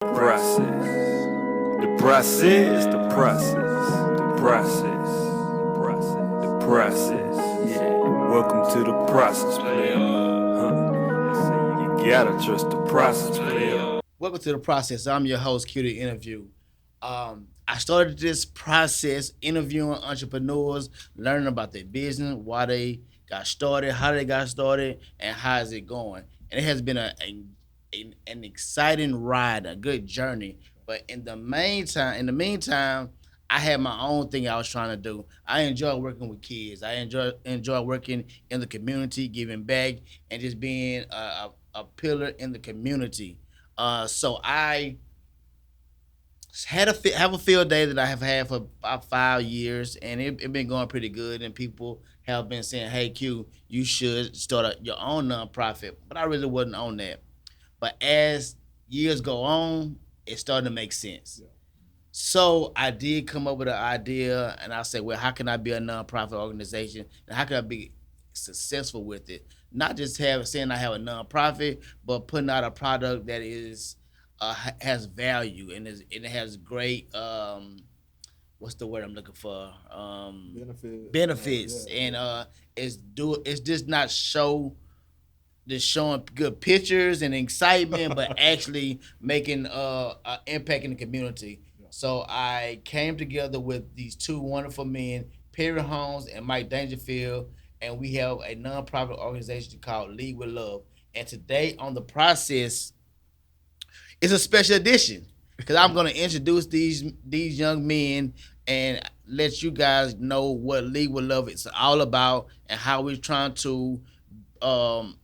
Process. The process, the process, the process, the process. Yeah, welcome to the process, player. You gotta trust the process, player. Welcome to the process. I'm your host, Q the Interview. I started this process interviewing entrepreneurs, learning about their business, why they got started, how they got started, and how is it going. And it has been an exciting ride, a good journey. But in the meantime, I had my own thing I was trying to do. I enjoy working with kids. I enjoy working in the community, giving back, and just being a pillar in the community. So I have a field day that I have had for about 5 years, and it been going pretty good. And people have been saying, "Hey, Q, you should start your own nonprofit." But I really wasn't on that. But as years go on, it started to make sense. So I did come up with an idea, and I said, "Well, how can I be a nonprofit organization, and how can I be successful with it? Not just saying I have a nonprofit, but putting out a product that is has value and it has great what's the word I'm looking for benefits and it's just not just showing good pictures and excitement, but actually making an impact in the community." So I came together with these two wonderful men, Perry Holmes and Mike Dangerfield, and we have a nonprofit organization called Lead with Love. And today on the process, it's a special edition because I'm going to introduce these young men and let you guys know what Lead with Love is all about and how we're trying to um,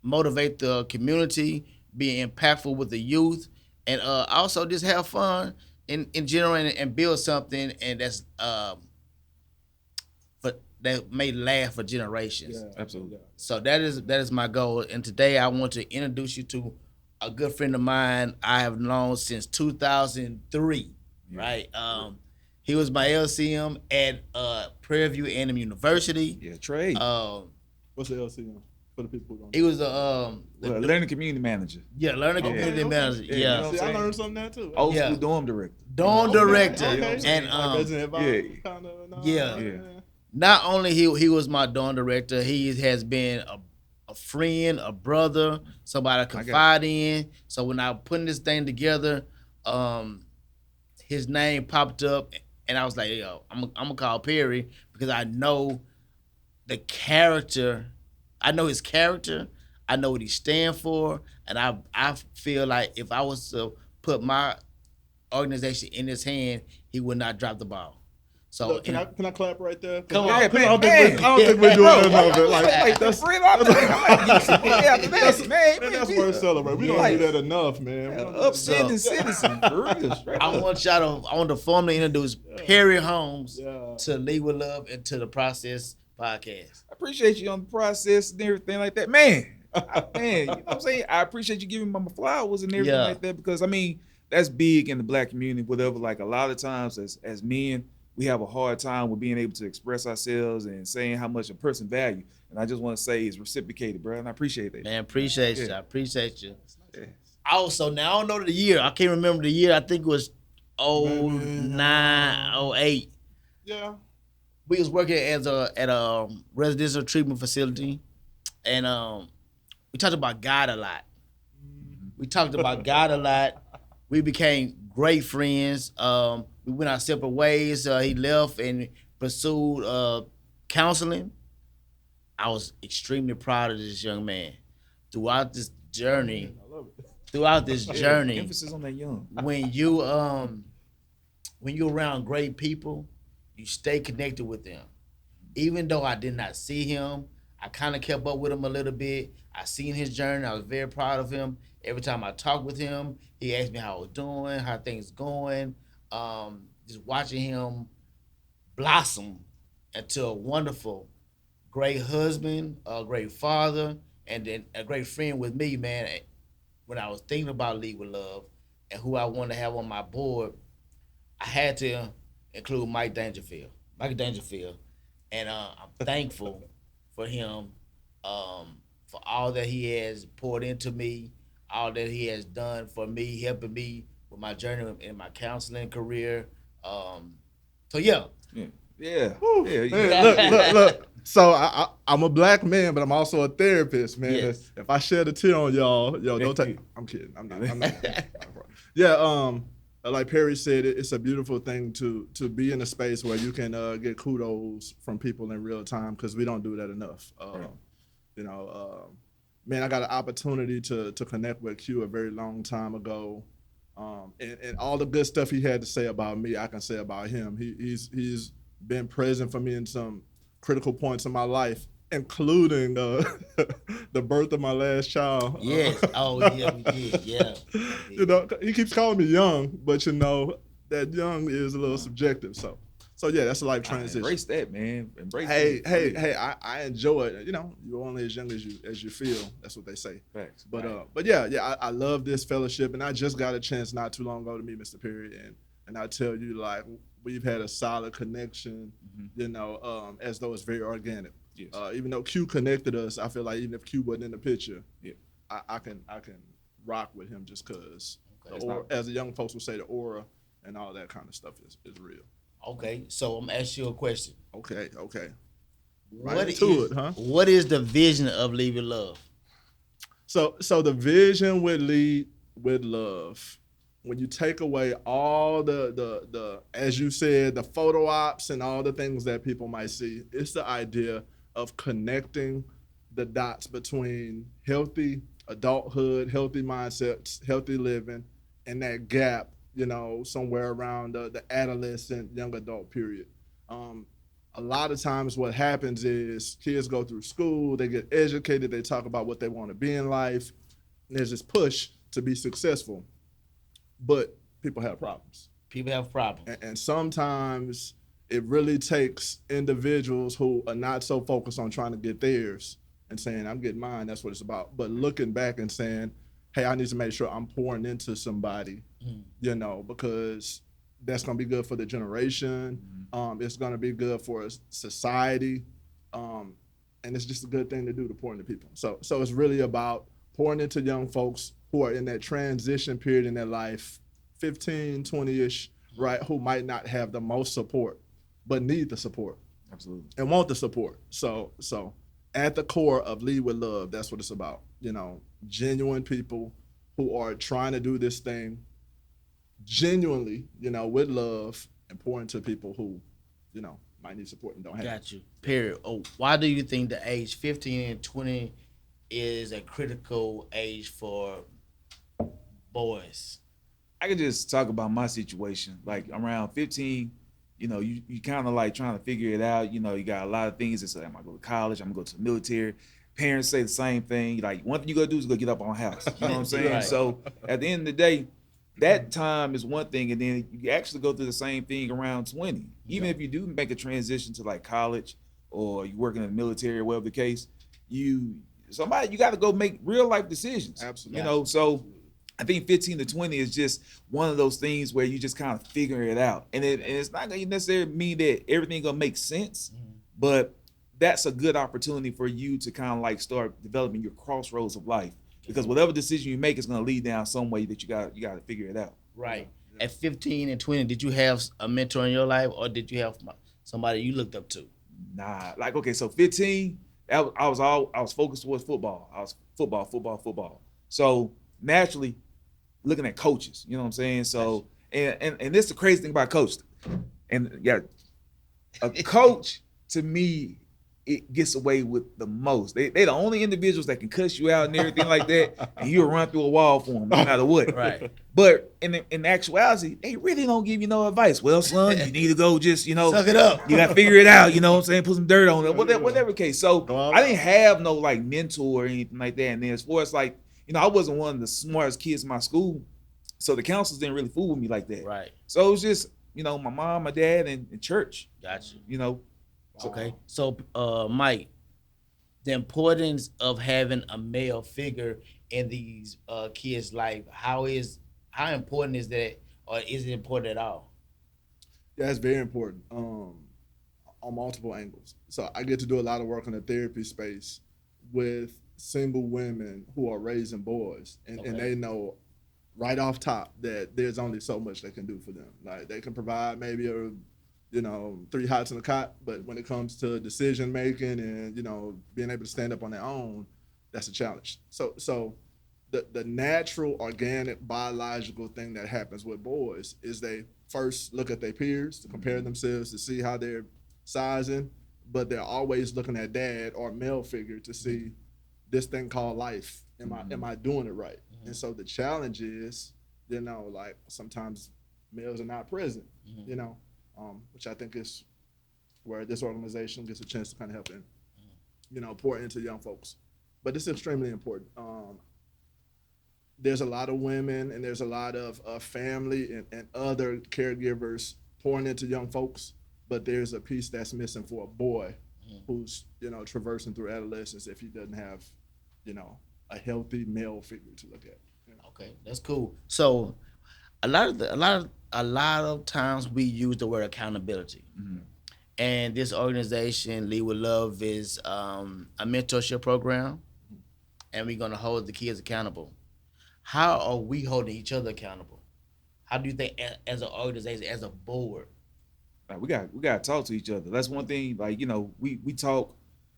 motivate the community, be impactful with the youth, and also just have fun in general and build something and that may last for generations. Absolutely. So that is my goal. And today I want to introduce you to a good friend of mine I have known since 2003. Right. He was my LCM at Prairie View A&M University. Yeah, Trey. What's the LCM for the people who don't He know? was Learning community manager. learning community manager. Yeah, Yeah. you know See, what I I'm learned something there too. Old Yeah. school dorm director. Dorm director. Okay. And Like as an advisor, yeah. kind of. Yeah. not only he was my dorm director, he has been a friend, a brother, somebody I confide in. So when I putting this thing together, his name popped up, and I was like, "Yo, I'm gonna call Perry because I know the character. I know his character. I know what he stand for, and I feel like if I was to put my organization in his hand, he would not drop the ball." So Look, can I clap right there? Come I on. don't think we're doing enough of it. Like That's real. I'm like, get some after that, man. man, that's worth celebrating. We don't do that enough, man. We don't do that Upstanding citizen, for real. Straight I up. want to formally introduce Perry Holmes Yeah. to Lead with Love and to the Process podcast. I appreciate you on the process and everything like that, man. Man, you know what I'm saying? I appreciate you giving me my flowers and everything Yeah. like that because I mean that's big in the black community. Whatever, like a lot of times as men, we have a hard time with being able to express ourselves and saying how much a person value. And I just want to say it's reciprocated, bro. And I appreciate that. Man, appreciate you. Yeah. I appreciate you. Yeah. Also, now I don't know the year. I can't remember the year. I think it was 09, 08. Yeah. We was working at a residential treatment facility, and we talked about God a lot. We talked about God a lot. We became great friends. We went our separate ways. He left and pursued counseling. I was extremely proud of this young man. Throughout this journey, I love it. throughout this journey, Emphasis on that young. when you're around great people, you stay connected with them. Even though I did not see him, I kind of kept up with him a little bit. I seen his journey. I was very proud of him. Every time I talked with him, he asked me how I was doing, how things going. Just watching him blossom into a wonderful, great husband, a great father, and then a great friend with me, man. When I was thinking about Lead with Love and who I wanted to have on my board, I had to include Mike Dangerfield. And I'm thankful for him, for all that he has poured into me. all that he has done for me, helping me with my journey in my counseling career. So yeah, Yeah. Whew. Yeah. Man, look. So I'm a black man, but I'm also a therapist, man. Yes. If I shed a tear on y'all, don't take. I'm kidding. I'm not. Yeah. Like Perry said, it's a beautiful thing to be in a space where you can get kudos from people in real time, because we don't do that enough. You know, man, I got an opportunity to connect with Q a very long time ago. And all the good stuff he had to say about me, I can say about him. He's been present for me in some critical points in my life, including the birth of my last child. yes. Oh yeah, we did. Yeah. You know, he keeps calling me young, but you know that young is a little subjective. So yeah, that's a life transition. Embrace that, man. Embrace Hey, that. I enjoy it. You know, you're only as young as you feel. That's what they say. Facts. But yeah, I love this fellowship, and I just got a chance not too long ago to meet Mr. Perry, and I tell you, like, we've had a solid connection. You know, as though it's very organic. Yes. Even though Q connected us, I feel like even if Q wasn't in the picture, Yeah. I can rock with him just because, Okay. as the young folks would say, the aura and all that kind of stuff is real. Okay, so I'm gonna ask you a question. Okay. What into is it, huh? what is the vision of Leave It Love? So the vision would lead with love. When you take away all the as you said, the photo ops and all the things that people might see, it's the idea of connecting the dots between healthy adulthood, healthy mindsets, healthy living, and that gap, you know, somewhere around the adolescent, young adult period. A lot of times what happens is kids go through school, they get educated, they talk about what they want to be in life, and there's this push to be successful. But people have problems. People have problems. And sometimes it really takes individuals who are not so focused on trying to get theirs and saying, I'm getting mine, that's what it's about. But looking back and saying, hey, I need to make sure I'm pouring into somebody, you know, because that's going to be good for the generation. It's going to be good for society. And it's just a good thing to do, to pour into people. So it's really about pouring into young folks who are in that transition period in their life, 15, 20-ish, right, who might not have the most support, but need the support. Absolutely. And want the support. So at the core of Lead with Love, that's what it's about. You know, genuine people who are trying to do this thing genuinely, you know, with love, and pour into people who, you know, might need support and don't have it. Got you. Period. Oh, why do you think the age 15 and 20 is a critical age for boys? I can just talk about my situation. Like around 15, you know, you kind of like trying to figure it out. You know, you got a lot of things. It's like, I'm gonna go to college. I'm gonna go to the military. Parents say the same thing. Like, one thing you gotta do is go get up on a house. You know what I'm saying? Right. So at the end of the day, that time is one thing, and then you actually go through the same thing around 20. Even if you do make a transition to like college, or you working in the military, or whatever the case, you got to go make real life decisions. Absolutely. You know, so I think 15 to 20 is just one of those things where you just kind of figure it out, and it's not gonna necessarily mean that everything gonna make sense, but that's a good opportunity for you to kind of like start developing your crossroads of life, because whatever decision you make is gonna lead down some way that you got to figure it out. Right. At 15 and 20, did you have a mentor in your life, or did you have somebody you looked up to? Nah, like, okay, so 15, I was focused towards football. I was football. So naturally, looking at coaches, you know what I'm saying? So and this is the crazy thing about coaches. And yeah, a coach to me, it gets away with the most. They the only individuals that can cuss you out and everything like that, and you'll run through a wall for them no matter what. Right. But in actuality, they really don't give you no advice. Well, son, you need to go just, you know, Suck it up. You got to figure it out, you know what I'm saying? Put some dirt on it, whatever case. So I didn't have no like mentor or anything like that. And then as far as like, you know, I wasn't one of the smartest kids in my school, so the counselors didn't really fool with me like that. Right. So it was just, you know, my mom, my dad, and church. Got you. You know. Okay. So, Mike, the importance of having a male figure in these kids' life, how important is that, or is it important at all? Yeah, it's very important on multiple angles. So I get to do a lot of work in the therapy space with single women who are raising boys, and they know right off top that there's only so much they can do for them. Like they can provide maybe a 3 hots and a cot, but when it comes to decision making and being able to stand up on their own, that's a challenge. So the natural, organic, biological thing that happens with boys is they first look at their peers to compare themselves to see how they're sizing, but they're always looking at dad or male figure to see this thing called life. Am I doing it right? And so the challenge is, like sometimes males are not present, which I think is where this organization gets a chance to kind of help in, pour into young folks. But it's extremely important. There's a lot of women and there's a lot of family and other caregivers pouring into young folks, but there's a piece that's missing for a boy who's, traversing through adolescence if he doesn't have, a healthy male figure to look at. Okay, that's cool. So a lot of times we use the word accountability. And this organization, Lead with Love, is a mentorship program, and we're gonna hold the kids accountable. How are we holding each other accountable? How do you think, as an organization, as a board? Like we got to talk to each other. That's one thing. Like we talk,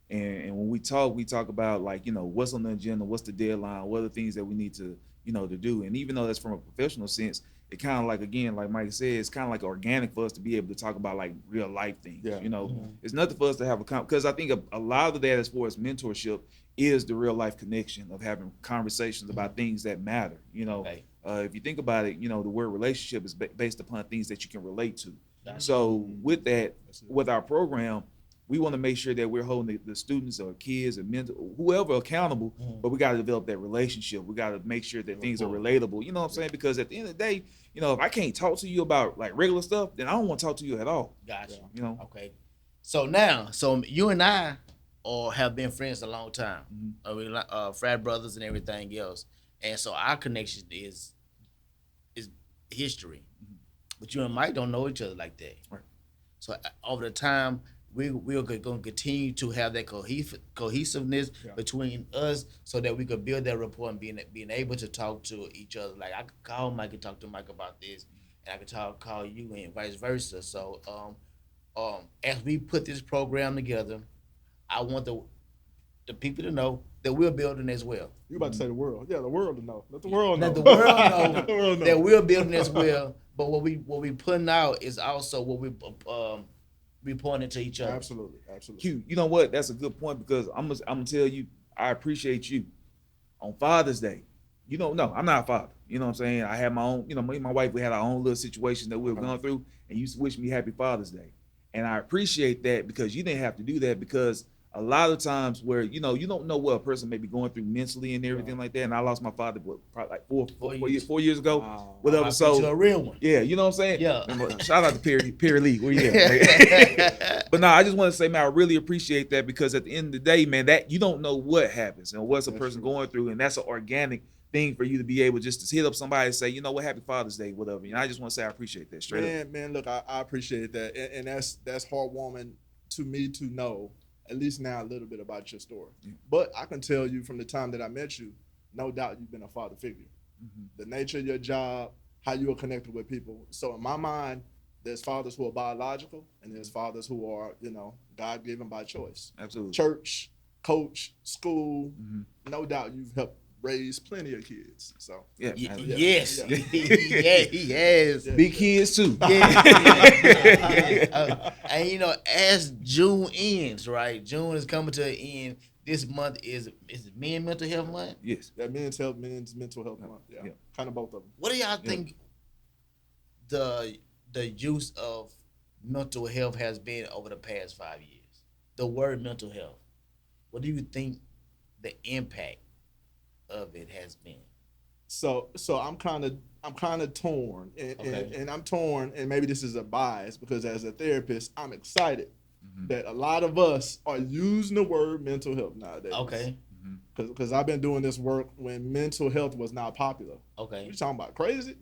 and when we talk about like what's on the agenda, what's the deadline, what are the things that we need to to do. And even though that's from a professional sense, it kind of like, again, like Mike said, it's kind of like organic for us to be able to talk about like real life things. Yeah. It's nothing for us to have because I think a lot of that as far as mentorship is the real life connection of having conversations about things that matter. Okay. If you think about it, the word relationship is based upon things that you can relate to. Gotcha. So with that, with our program, we want to make sure that we're holding the students or kids or men, whoever accountable, but we got to develop that relationship. We got to make sure that things are relatable. You know what I'm saying? Because at the end of the day, if I can't talk to you about like regular stuff, then I don't want to talk to you at all. Gotcha. Okay. So you and I have been friends a long time. We're frat brothers and everything else. And so our connection is history. But you and Mike don't know each other like that. Right. So over the time, we're going to continue to have that cohesiveness between us so that we could build that rapport and being able to talk to each other. Like I could call Mike and talk to Mike about this, and I could call you and vice versa. So as we put this program together, I want the people to know that we're building as well. You about to say the world? Yeah, the world to know. Let the world know. Let the world know Let the world know that we're building as well. But what we putting out is also what we pointing to each other. Absolutely. Q, you know what? That's a good point because I'm gonna tell you, I appreciate you. On Father's Day, no, I'm not a father. You know what I'm saying? I had my own, me and my wife, we had our own little situation that we were going through, and you used to wish me happy Father's Day. And I appreciate that because you didn't have to do that because a lot of times where, you don't know what a person may be going through mentally and everything like that. And I lost my father, probably like 4 years ago. Wow. Whatever. So a real one. yeah, you know what I'm saying? Yeah. Shout out to Perry Lee. Where you at? But no, I just want to say, man, I really appreciate that because at the end of the day, man, that you don't know what happens and what's a person going through. And that's an organic thing for you to be able just to hit up somebody and say, what, happy Father's Day, whatever. I just want to say I appreciate that straight up. Man, look, I appreciate that. And that's heartwarming to me to know, at least now, a little bit about your story. Yeah. But I can tell you from the time that I met you, no doubt you've been a father figure. The nature of your job, how you are connected with people. So in my mind, there's fathers who are biological and there's fathers who are, God-given by choice. Absolutely. Church, coach, school, no doubt you've helped raise plenty of kids. So yes, yeah. yeah, he has. Big kids too. And as June ends, right? June is coming to an end. This month is Men Mental Health Month. Yes. Yeah, men's mental health month. Yeah. Kind of both of them. What do y'all think the use of mental health has been over the past 5 years? The word mental health. What do you think the impact of it has been? So I'm kind of torn, and I'm torn, and maybe this is a bias because as a therapist, I'm excited that a lot of us are using the word mental health nowadays. Okay. Because I've been doing this work when mental health was not popular. Okay. You talking about crazy?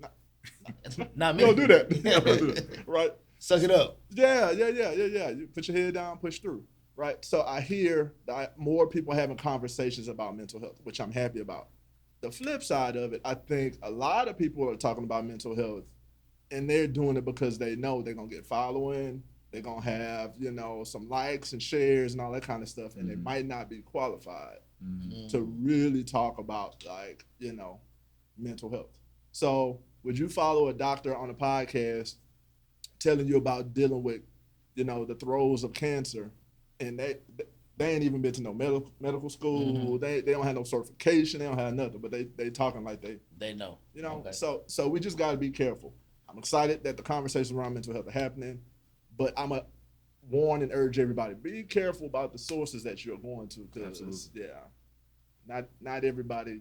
Not me. Don't do that. Right? Suck it up. Yeah. You put your head down, push through. right? So I hear that more people having conversations about mental health, which I'm happy about. The flip side of it, I think a lot of people are talking about mental health, and they're doing it because they know they're gonna get following, they're gonna have some likes and shares and all that kind of stuff, and they might not be qualified to really talk about mental health. So would you follow a doctor on a podcast telling you about dealing with the throes of cancer, and they ain't even been to no medical school. They don't have no certification. They don't have nothing, but they talking like They know. Okay. So we just got to be careful. I'm excited that the conversations around mental health are happening, but I'm a warn and urge everybody, be careful about the sources that you're going to, because not everybody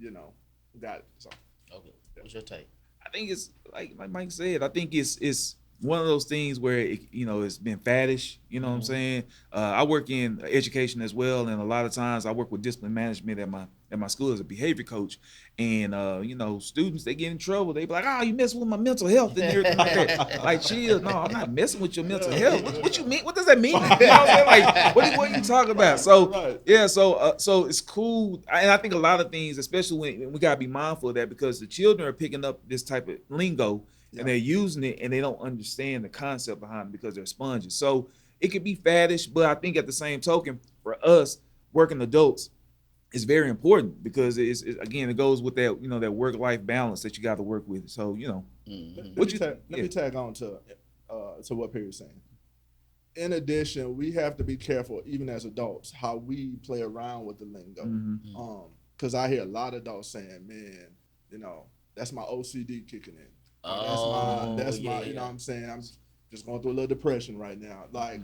got it. So Okay. What's your take? I think it's like Mike said. I think it's one of those things where it's been faddish. You know what I'm saying? I work in education as well, and a lot of times I work with discipline management at my school as a behavior coach. And students, they get in trouble. They be like, "Oh, you messing with my mental health and everything like that." Like, chill. No, I'm not messing with your mental health. What you mean? What does that mean? You know what I'm saying? Like, what are you talking about? So Right. yeah, so it's cool. And I think a lot of things, especially when we gotta be mindful of that, because the children are picking up this type of lingo. And they're using it, and they don't understand the concept behind it because they're sponges. So it could be faddish, but I think at the same token, for us working adults, it's very important because it goes with that that work-life balance that you got to work with. So Let me tag on to what Perry's saying. In addition, we have to be careful, even as adults, how we play around with the lingo. Because I hear a lot of adults saying, "Man, that's my OCD kicking in." That's my you know what I'm saying? I'm just going through a little depression right now. Like,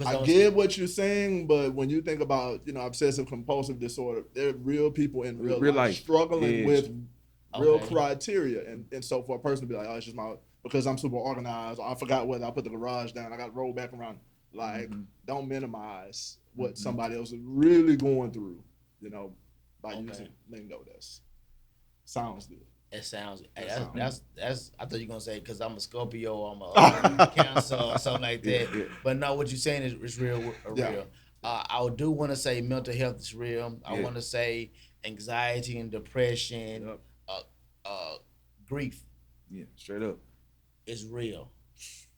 I get what you're saying, but when you think about, obsessive compulsive disorder, there are real people in real life struggling with real criteria. And so for a person to be like, "Oh, it's just because I'm super organized, or I forgot whether I put the garage down, I got to roll back around." Like, don't minimize what somebody else is really going through, by using lingo that sounds good. It sounds. That's. I thought you were gonna say because I'm a Scorpio, I'm a Cancer or something like that. Yeah. But no, what you're saying is real. I do want to say mental health is real. I want to say anxiety and depression, grief. Yeah, straight up. Is real.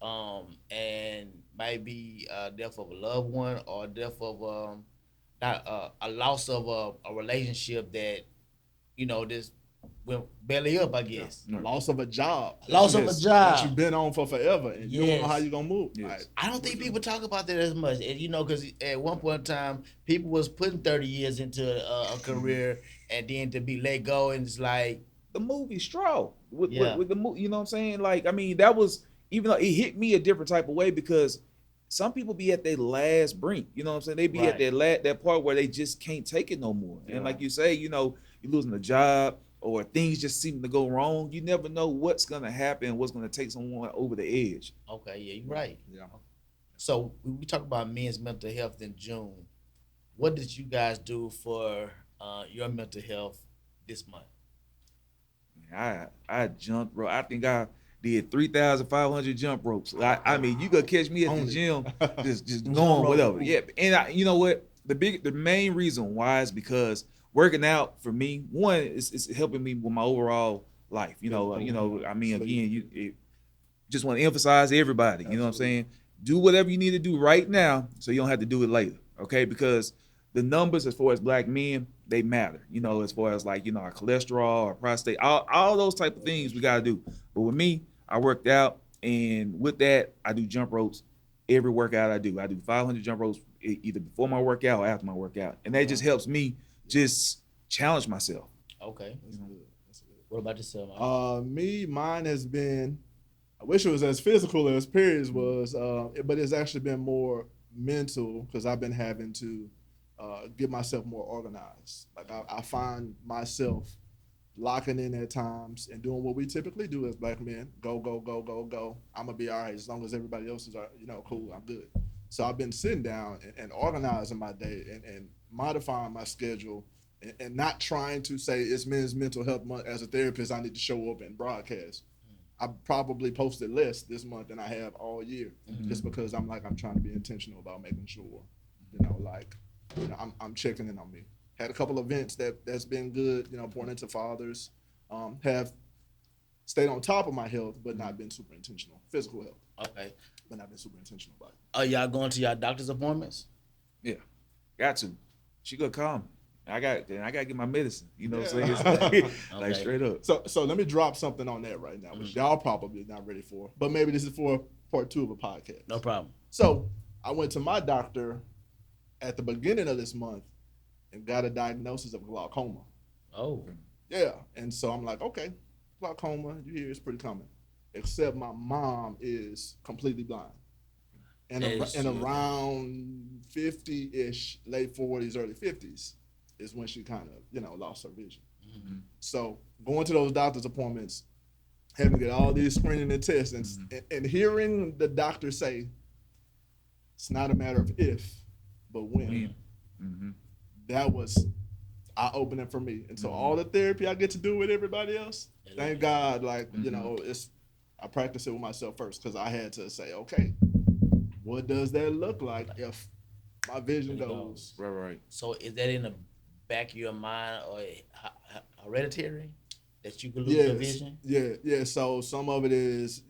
And maybe death of a loved one or death of not a loss of a relationship that this went belly up, I guess. Loss of a job. Loss of a job that you've been on for forever, and you don't know how you're gonna move. Yes. Like, I don't think people talk about that as much, and because at one point in time, people was putting 30 years into a career, and then to be let go, and it's like the movie Straw with the movie. You know what I'm saying? Like, I mean, that was, even though it hit me a different type of way, because some people be at their last brink. You know what I'm saying? They be at that part where they just can't take it no more. And like you say, you're losing a job, or things just seem to go wrong. You never know what's gonna happen, what's gonna take someone over the edge. Okay, yeah, you're right. Yeah. So we talk about men's mental health in June. What did you guys do for your mental health this month? I jumped, bro. I think I did 3,500 jump ropes. I mean, you could catch me at the gym, just going whatever. Yeah, and you know what? The main reason why is because working out for me, one, is helping me with my overall life. I mean, again, you just want to emphasize everybody. You know what I'm saying? Do whatever you need to do right now, so you don't have to do it later. Okay? Because the numbers, as far as black men, they matter. As far as like our cholesterol, our prostate, all those type of things we gotta do. But with me, I worked out, and with that, I do jump ropes every workout I do. I do 500 jump ropes either before my workout or after my workout, and that just helps me just challenge myself. Okay, that's good. What about yourself? Mine has been. I wish it was as physical as Perry's was, but it's actually been more mental, because I've been having to get myself more organized. Like I find myself locking in at times and doing what we typically do as black men: go, go, go, go, go. I'm gonna be all right as long as everybody else is, cool. I'm good. So I've been sitting down and organizing my day and modifying my schedule, and not trying to say it's Men's Mental Health Month. As a therapist, I need to show up and broadcast. I probably posted less this month than I have all year, just because I'm trying to be intentional about making sure I'm checking in on me. Had a couple events that's been good, pouring into fathers. Have stayed on top of my health, but not been super intentional. Physical health, Okay. but not been super intentional about it. Are y'all going to your doctor's appointments? Yeah, got to. She gonna call me. I gotta get my medicine. You know what I'm Yeah. saying? Like Okay. straight up. So let me drop something on that right now, which y'all probably not ready for, but maybe this is for part 2 of a podcast. No problem. So I went to my doctor at the beginning of this month and got a diagnosis of glaucoma. Oh. Yeah, and so I'm like, okay, glaucoma, you hear it's pretty common. Except my mom is completely blind. And around 50-ish, late 40s, early 50s is when she kind of, lost her vision. Mm-hmm. So going to those doctor's appointments, having to get all these screening and tests, and hearing the doctor say, it's not a matter of if, but when. Mm-hmm. That was eye-opening for me. And so all the therapy I get to do with everybody else, thank God, I practice it with myself first because I had to say, okay, what does that look like if my vision goes? Right. So is that in the back of your mind or hereditary that you could lose your vision? Yeah. So some of it is,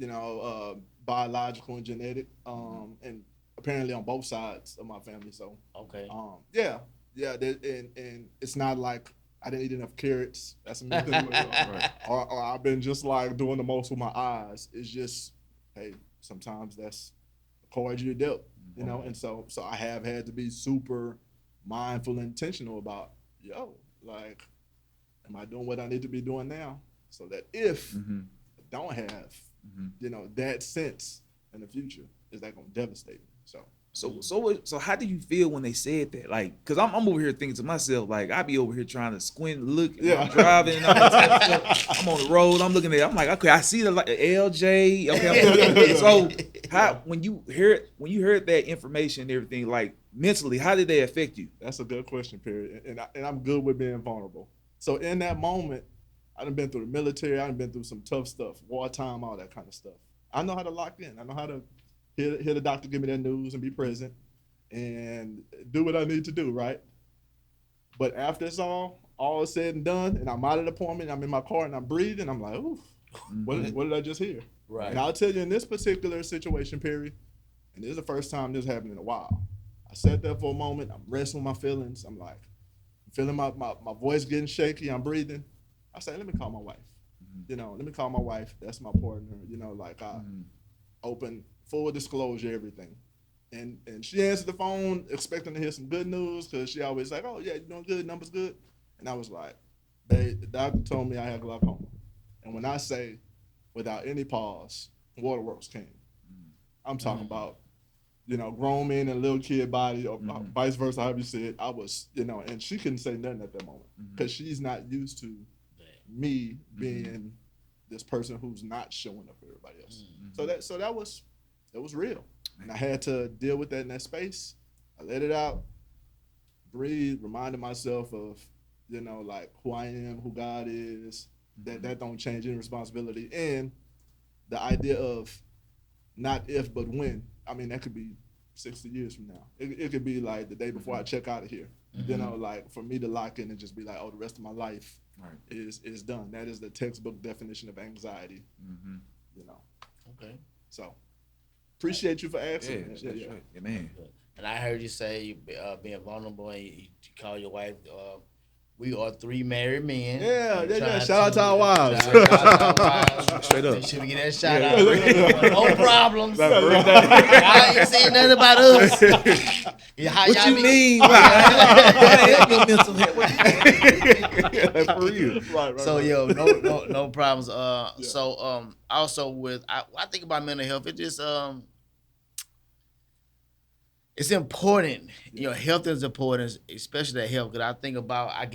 biological and genetic, and apparently on both sides of my family. So, Okay. and it's not like I didn't eat enough carrots. That's another thing. Right. Or I've been just like doing the most with my eyes. It's just, hey, sometimes that's the cards you're dealt, And so I have had to be super mindful and intentional about, am I doing what I need to be doing now? So that if I don't have, that sense in the future, is that going to devastate me? So how do you feel when they said that? Like, cause I'm over here thinking to myself, like, I be over here trying to squint, look, I'm driving, and all that type of stuff. I'm on the road, I'm looking at it, I'm like, okay, I see the LJ. Okay, so how when you heard that information and everything, like mentally, how did they affect you? That's a good question, period. And I'm good with being vulnerable. So in that moment, I done been through the military, I done been through some tough stuff, wartime, all that kind of stuff. I know how to lock in. I know how to hear the doctor give me that news and be present and do what I need to do, right? But after it's all is said and done, and I'm out of the appointment, I'm in my car and I'm breathing, I'm like, oof, what did I just hear? Right. And I'll tell you, in this particular situation, Perry, and this is the first time this happened in a while, I sat there for a moment, I'm wrestling with my feelings, I'm like, feeling my voice getting shaky, I'm breathing. I say, let me call my wife. Let me call my wife, that's my partner, I open full disclosure, everything. And she answered the phone expecting to hear some good news because she always like, oh, yeah, you doing good, numbers good. And I was like, babe, the doctor told me I had glaucoma. And when I say, without any pause, Waterworks came. I'm talking about, grown men and little kid body, or vice versa, however you said. I was, and she couldn't say nothing at that moment because she's not used to me being this person who's not showing up for everybody else. So that was, it was real. And I had to deal with that in that space. I let it out, breathe, reminded myself of, who I am, who God is, that don't change any responsibility. And the idea of not if, but when. I mean, that could be 60 years from now. It could be like the day before I check out of here. For me to lock in and just be like, oh, the rest of my life is done. That is the textbook definition of anxiety. Okay. So appreciate you for asking. Yeah, man. And I heard you say being vulnerable and you call your wife. We are 3 married men. Yeah. Shout out to our wives. Straight up. Should we get that shout out? No problems. Like, I ain't saying nothing about us. what you mean? Your mental health. For real. Right. So no problems. So also with I think about mental health. It just it's important. Health is important, especially that health. Because I think about I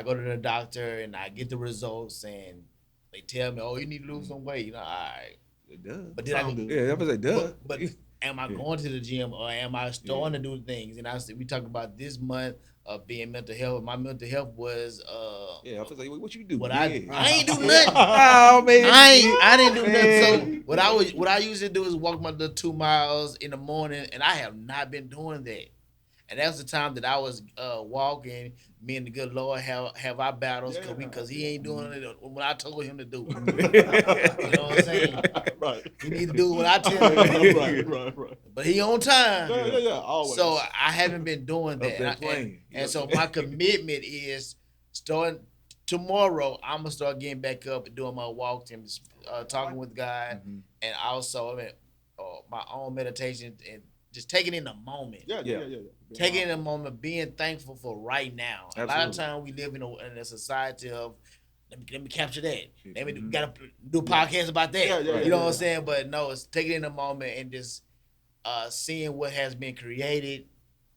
go to the doctor and I get the results and they tell me, oh, you need to lose some weight. All right. It does. But then that was like, duh. But am I going to the gym or am I starting to do things? And we talk about this month of being mental health. My mental health was I was like, what you do? I ain't do nothing. Oh man, I didn't do nothing. So what I usually do is walk my little 2 miles in the morning, and I have not been doing that. And that's the time that I was walking. Me and the good Lord have our battles because he ain't doing it what I told him to do. You know what I'm saying? Right. He need to do what I tell him. Right. But he on time. Yeah. Always. So I haven't been doing that. there playing. And so my commitment is starting tomorrow. I'm gonna start getting back up and doing my walks and talking with God, and also my own meditation and just taking in the moment. Yeah. Taking in the moment, being thankful for right now. Absolutely. A lot of times we live in a society of let me capture that. We gotta do a podcast about that. You know what I'm saying? But no, it's taking in the moment and just seeing what has been created,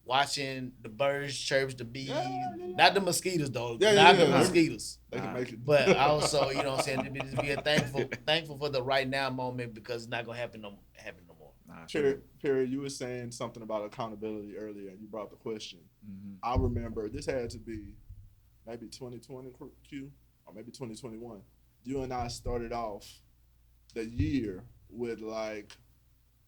watching the birds chirps, the bees, not the mosquitoes though, not the mosquitoes. They can make it. But also, you know what I'm saying, just being thankful for the right now moment because it's not gonna happen no more. Perry, you were saying something about accountability earlier, and you brought the question. I remember this had to be maybe 2020 Q or maybe 2021. You and I started off the year with like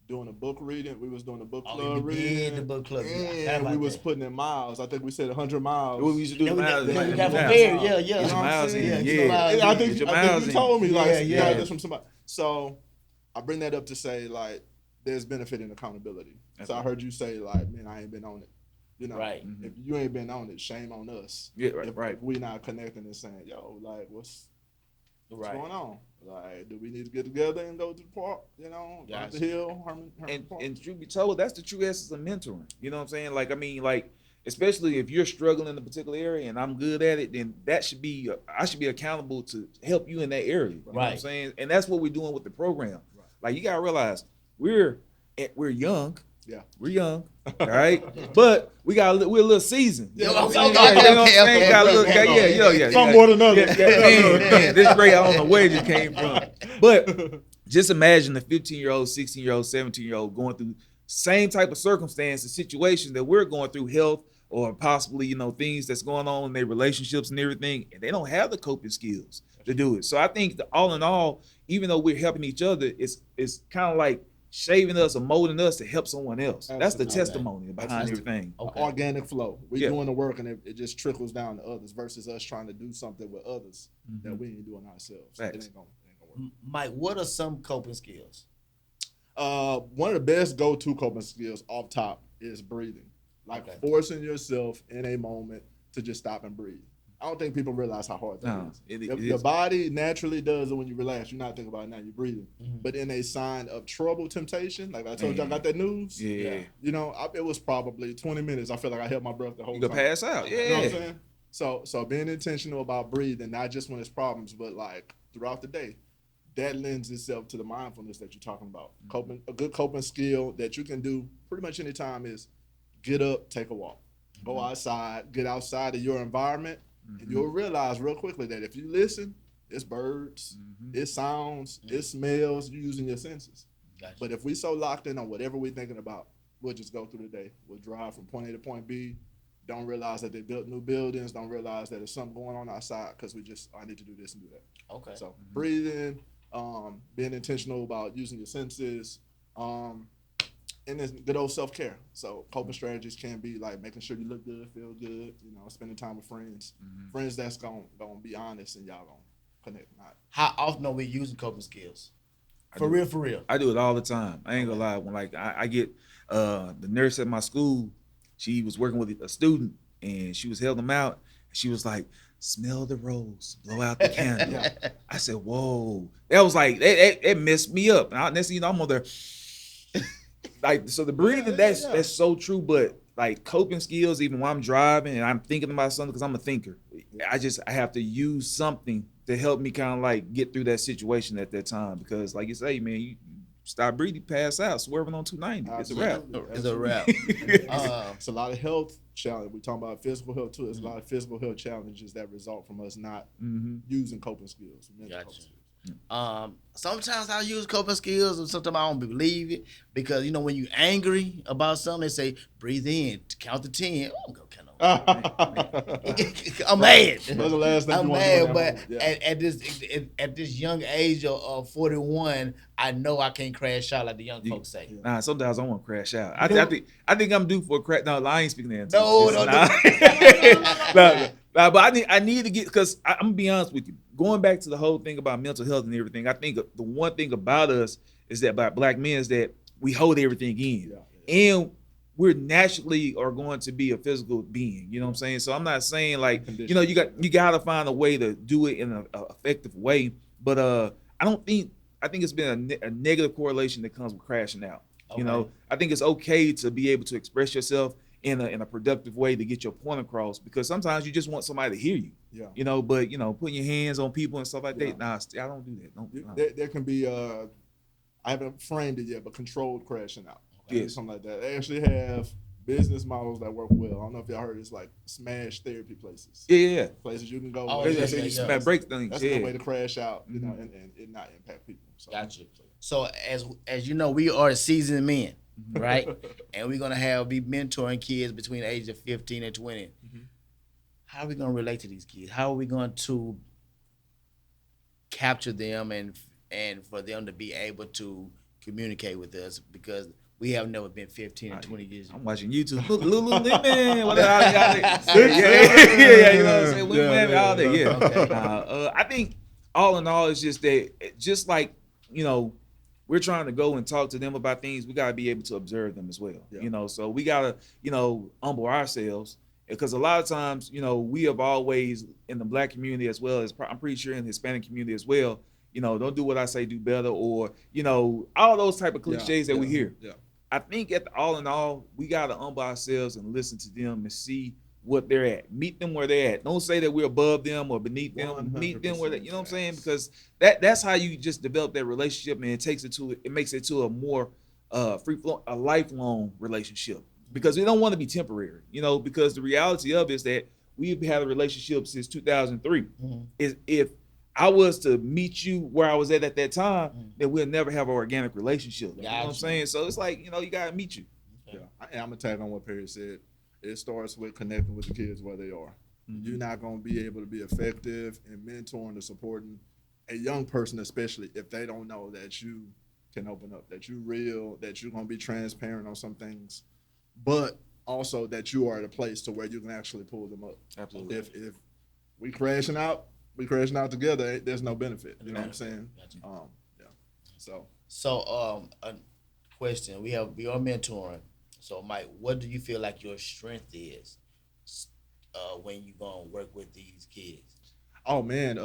doing a book reading. We was doing a book club reading. The book club. And we was putting in miles. I think we said 100 miles. We used to do the miles. We got prepared. Yeah. Get your miles in. I think you told me like you got this from somebody. So I bring that up to say like there's benefit in accountability. So I heard you say like, man, I ain't been on it. You know, right. If you ain't been on it, shame on us. Yeah, right. If we not connecting and saying, yo, like what's going on? Like, do we need to get together and go to the park? You know, up the hill, Herman Park? And truth be told, that's the true essence of mentoring. You know what I'm saying? Like, I mean, like, especially if you're struggling in a particular area and I'm good at it, then I should be accountable to help you in that area. You know what I'm saying? And that's what we're doing with the program. Right. Like, you gotta realize we're young. Yeah, we're young, all right, but we're a little seasoned. Yeah, Some more than others. Man, this great. I don't know where it just came from, but just imagine the 15-year-old, 16-year-old, 17-year-old going through same type of circumstances, situations that we're going through, health or possibly things that's going on in their relationships and everything, and they don't have the coping skills to do it. So I think that all in all, even though we're helping each other, it's kind of like shaving us or molding us to help someone else. Absolutely. That's the testimony behind everything. Organic flow. We're doing the work and it just trickles down to others versus us trying to do something with others that we ain't doing ourselves. It ain't gonna work. Mike, what are some coping skills? One of the best go-to coping skills off top is breathing. Like forcing yourself in a moment to just stop and breathe. I don't think people realize how hard that is. Your body naturally does it when you relax. You're not thinking about it now, you're breathing. But in a sign of trouble, temptation, like I told you, I got that news. Yeah. It was probably 20 minutes. I feel like I held my breath the whole time. You could pass out. Yeah. You know what I'm saying? So being intentional about breathing, not just when it's problems, but like throughout the day, that lends itself to the mindfulness that you're talking about. A good coping skill that you can do pretty much any time is get up, take a walk. Go outside, get outside of your environment. And you'll realize real quickly that if you listen, it's birds, it's sounds, it smells, you're using your senses. Gotcha. But if we so locked in on whatever we're thinking about, we'll just go through the day. We'll drive from point A to point B, don't realize that they built new buildings, don't realize that there's something going on outside because I need to do this and do that. Okay. So breathing, being intentional about using your senses, and then good old self-care. So coping strategies can be like making sure you look good, feel good, spending time with friends. Friends that's gonna be honest and y'all gonna connect. How often are we using coping skills? For real. I do it all the time. I ain't gonna lie. When I get the nurse at my school, she was working with a student and she was helping him out. And she was like, smell the rose, blow out the candle. I said, whoa. That was like, it messed me up. And next thing you know, I'm on there. Like, so the breathing, that's so true, but like coping skills, even when I'm driving and I'm thinking about something, because I'm a thinker, I have to use something to help me kind of like get through that situation at that time. Because like you say, man, you stop breathing, pass out, swerving on 290. It's a wrap. It's a wrap. It's a lot of health challenges. We talking about physical health too. There's a lot of physical health challenges that result from us not using coping skills. Sometimes I use coping skills and sometimes I don't believe it because when you're angry about something, they say breathe in, count to 10. I don't go count no I'm mad. That's the last thing I'm you want to do in mad, that but moment. Yeah. at this young age of 41, I know I can't crash out like the young folks say. Yeah. Nah, sometimes I want to crash out. I You think I'm due for a crash. No, I ain't speaking that. No, no, nah. no. Nah, but I need to get, because I'm gonna be honest with you. Going back to the whole thing about mental health and everything, I think the one thing about us is that about black men is that we hold everything in, and we're naturally are going to be a physical being. You know what I'm saying? So I'm not saying like, you know, you got to find a way to do it in an effective way. But I think it's been a negative correlation that comes with crashing out. Okay. You know, I think it's okay to be able to express yourself in a productive way to get your point across, because sometimes you just want somebody to hear you. Yeah. You know, but you know, putting your hands on people and stuff like Yeah. that. Nah, I don't do that. Don't. There can be I haven't framed it yet, but controlled crashing out. Yes. Something like that. They actually have business models that work well. I don't know if y'all heard, it's like smash therapy places. Yeah. Places you can go. Oh, where yeah, That's yeah, you yeah. smack break things. That's a Yeah. good way to crash out, you know, and it not impact people. So. Gotcha. So as you know, we are seasoned men, right? And we're gonna be mentoring kids between the age of 15 and 20. Mhm. How are we gonna relate to these kids? How are we going to capture them and for them to be able to communicate with us, because we have never been 15 and 20 years. I'm watching YouTube. Lululemon. What yeah, you know what I'm saying? Lululemon, all that. Yeah. Okay. I think all in all, it's just that, just like, you know, we're trying to go and talk to them about things, we got to be able to observe them as well. Yeah. You know, so we got to, you know, humble ourselves, because a lot of times, you know, we have always, in the black community as well as I'm pretty sure in the Hispanic community as well, you know, don't do what I say, do better, or, you know, all those type of cliches that we hear. Yeah. I think all in all, we got to humble ourselves and listen to them and see what they're at. Meet them where they're at. Don't say that we're above them or beneath them. Meet them where they, you know what I'm saying? Because that's how you just develop that relationship, and it makes it to a more free flow, a lifelong relationship. Because we don't want to be temporary, you know, because the reality of it is that we've had a relationship since 2003. Mm-hmm. If I was to meet you where I was at that time, then we'll never have an organic relationship. You know what I'm saying? So it's like, you know, you got to meet you. Yeah. And I'm going to tag on what Perry said. It starts with connecting with the kids where they are. You're not going to be able to be effective in mentoring and supporting a young person, especially if they don't know that you can open up, that you're real, that you're going to be transparent on some things, but also that you are at a place to where you can actually pull them up. Absolutely. If we crashing out together, there's no benefit. You know what I'm saying? Gotcha. Yeah. So A question. We are mentoring. So Mike, what do you feel like your strength is when you gonna work with these kids? oh man,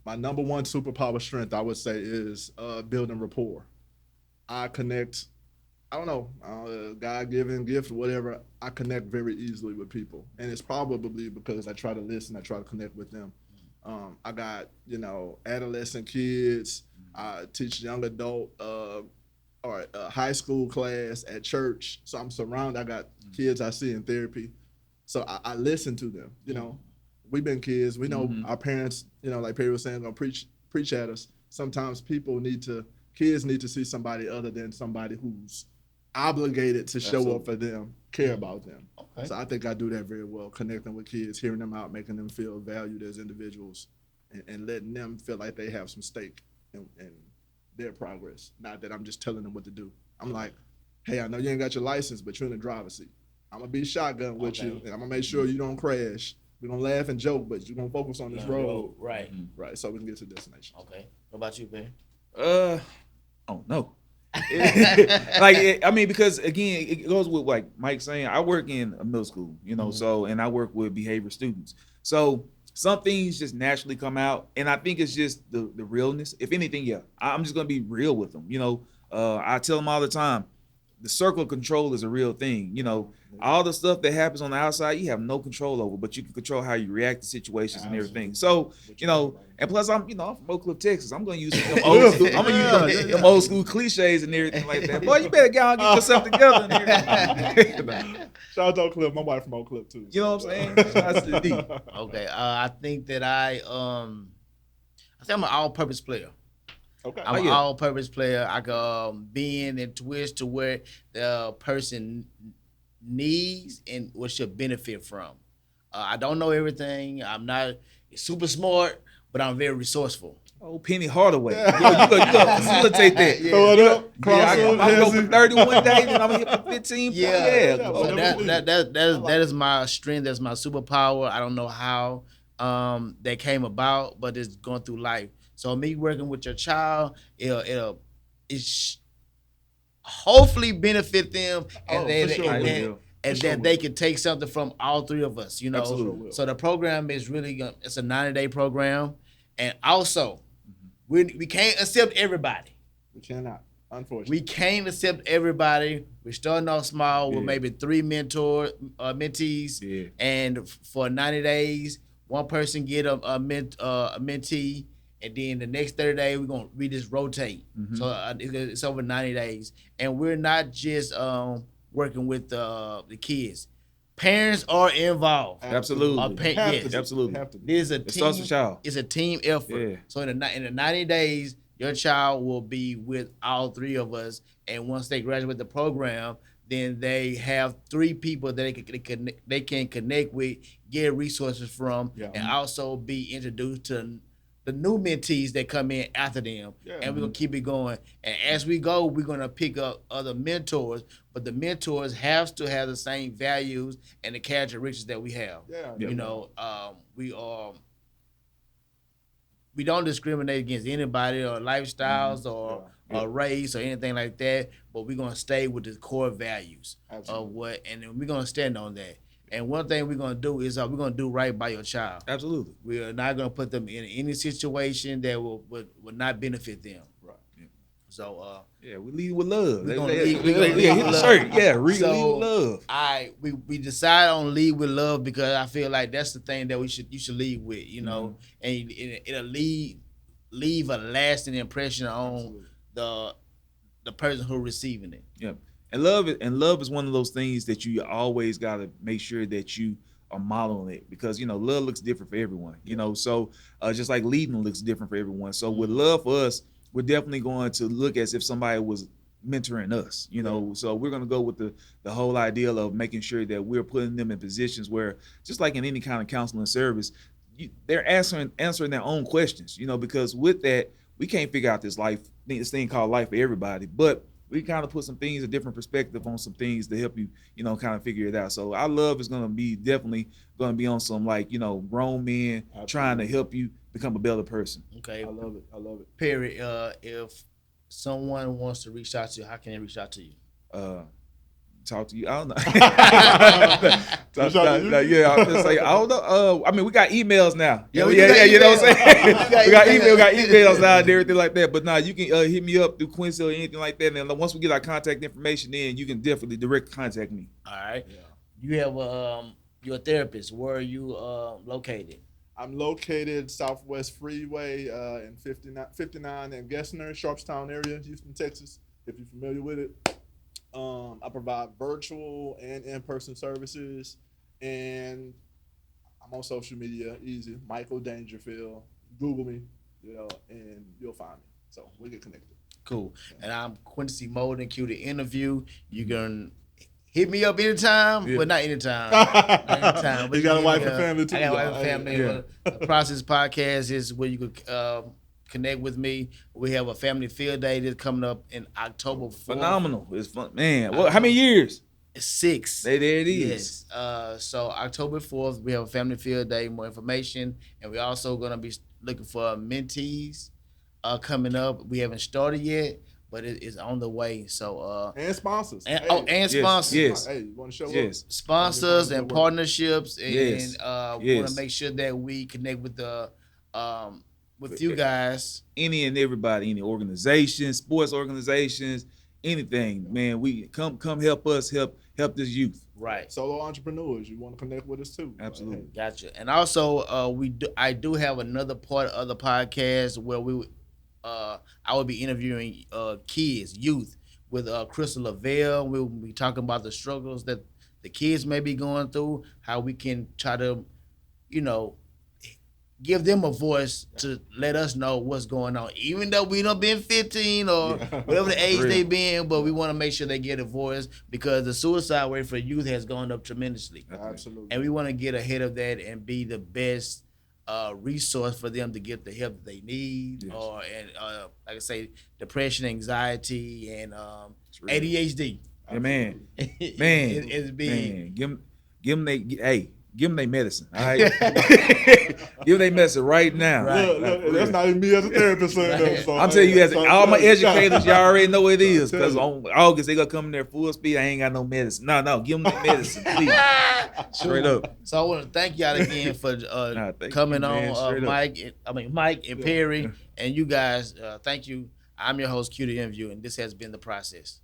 my number one superpower strength I would say is building rapport. I connect. I don't know, God-given gift, whatever. I connect very easily with people, and it's probably because I try to listen. I try to connect with them. I got, you know, adolescent kids. I teach young adult or high school class at church. So I'm surrounded. I got kids I see in therapy. So I listen to them. You know, we've been kids. We know our parents, you know, like Perry was saying, gonna preach at us. Sometimes kids need to see somebody other than somebody who's obligated to show up for them, care about them. Okay. So I think I do that very well, connecting with kids, hearing them out, making them feel valued as individuals, and letting them feel like they have some stake in their progress. Not that I'm just telling them what to do. I'm like, hey, I know you ain't got your license, but you're in the driver's seat. I'm going to be shotgun with you, and I'm going to make sure you don't crash. We're going to laugh and joke, but you're going to focus on this road. Right. Right, so we can get to the destination. Okay. What about you, Ben? Oh no. Because again, it goes with like Mike saying, I work in a middle school, you know, so, and I work with behavior students. So some things just naturally come out, and I think it's just the realness. If anything, yeah, I'm just gonna be real with them. You know, I tell them all the time, the circle of control is a real thing. You know, all the stuff that happens on the outside, you have no control over, but you can control how you react to situations and everything. So, you know, and plus I'm from Oak Cliff, Texas. I'm gonna use some old school, them old school cliches and everything like that. Boy, you better go and get yourself together and everything. Shout out to Oak Cliff. My wife from Oak Cliff too. You know what I'm saying? That's the D. Okay. I think that I think I'm an all-purpose player. Okay. I'm an all-purpose player. I can bend and twist to where the person needs and what she'll benefit from. I don't know everything. I'm not super smart, but I'm very resourceful. Oh, Penny Hardaway. Yo, you gonna facilitate that. Yeah. Throw it up. Cross I'm up, gonna go for Hezzy. 31 days and I'm gonna hit for 15. Yeah. Come but on. That is my strength. That's my superpower. I don't know how that came about, but it's going through life. So me working with your child, it's hopefully benefit them, and Oh, then for sure. I and, will. and For sure that they can take something from all three of us. Absolutely. So the program is really it's a 90-day program, and also we can't accept everybody. We cannot, unfortunately. We can't accept everybody. We're starting off small with Yeah. maybe 3 mentees, Yeah. and for 90 days, one person get a mentee, and then the next 30 days we just rotate. Mhm. So it's over 90 days, and we're not just working with the kids. Parents are involved. Absolutely. Have Yes. to be. Absolutely. Have to be. This is a It starts with team. y'all. It's a team effort. Yeah. So in the 90 days, your child will be with all three of us, and once they graduate the program, then they have 3 people that they can connect with, get resources from, Yeah. and also be introduced to the new mentees that come in after them. Yeah. And we're gonna keep it going. And as we go, we're gonna pick up other mentors, but the mentors have to have the same values and the characteristics that we have. Yeah. You know, we don't discriminate against anybody or lifestyles or race or anything like that, but we're gonna stay with the core values Absolutely. of what, and then we're gonna stand on that. And one thing we're gonna do is we're gonna do right by your child. Absolutely. We are not gonna put them in any situation that would not benefit them. Right. So Yeah, we lead with love. We gonna Yeah, lead- we yeah, gonna yeah, lead hit with the love. shirt. Yeah, lead So, with love. we decide on lead with love because I feel like that's the thing that you should lead with, you know, and it'll leave a lasting impression on Absolutely. the person who's receiving it. Yeah. And love is one of those things that you always gotta make sure that you are modeling it, because love looks different for everyone. So just like leading looks different for everyone. So with love for us, we're definitely going to look as if somebody was mentoring us. So we're gonna go with the whole idea of making sure that we're putting them in positions where, just like in any kind of counseling service, they're answering their own questions. Because with that, we can't figure out this thing called life for everybody, but we kind of put some things, a different perspective on some things to help you, kind of figure it out. So our love is going to be definitely going to be on some grown men trying to help you become a better person. Okay. I love it. I love it. Perry, if someone wants to reach out to you, how can they reach out to you? Talk to you. I don't know. Reach out to you? Yeah, I'm just saying. I don't know. I mean, we got emails now. Yeah, Yeah, we got you know what I'm saying? emails. we got emails now and everything like that. But you can hit me up through Quincy or anything like that. And once we get our contact information in, you can definitely direct contact me. All right. Yeah. You have your therapist. Where are you located? I'm located Southwest Freeway in 59 in Gessner, Sharpstown area, Houston, Texas, if you're familiar with it. I provide virtual and in-person services, and I'm on social media, easy, Michael Dangerfield. Google me, and you'll find me. So we get connected. Cool. And I'm Quincy Molden, Q to interview. You can hit me up anytime, but not anytime. Anytime. But You got a can, wife and family too. I got a wife y'all. and family. Yeah. The Process Podcast is where you could connect with me. We have a family field day that's coming up in October 4th. Phenomenal. It's fun, man. Well, how many years? 6. There it is. Yes. So October 4th, we have a family field day. More information, and we're also gonna be looking for mentees coming up. We haven't started yet, but it is on the way. So And sponsors. and Yes, sponsors. yes. Hey, you want to show Yes. Sponsors and Good work. partnerships, and Yes. want Yes. to make sure that we connect with with you guys. Any and everybody, any organizations, sports organizations, anything, man. We come help us help this youth. Right. Solo entrepreneurs, you want to connect with us too. Absolutely. Gotcha. And also, I do have another part of the podcast where I will be interviewing kids, youth, with Crystal Lavelle. We'll be talking about the struggles that the kids may be going through, how we can try to, give them a voice to let us know what's going on. Even though we done been 15 or whatever the age they been, but we want to make sure they get a voice because the suicide rate for youth has gone up tremendously. Absolutely. And we want to get ahead of that and be the best resource for them to get the help that they need. Yes. Like I say, depression, anxiety, and real. ADHD. Yeah, man. It's big. Man, give them they medicine. All right, give them they medicine right now. Right. Look, that's not even me as a therapist saying that. So I'm telling you, as all my educators, y'all already know what it is. Tell Because you. on August they gonna come in there full speed. I ain't got no medicine. No, give them the medicine, please. Straight up. So I want to thank y'all again for thank coming you, man. on, Straight up. Mike and Perry, and you guys. Thank you. I'm your host, Q the Interview, and this has been The Process.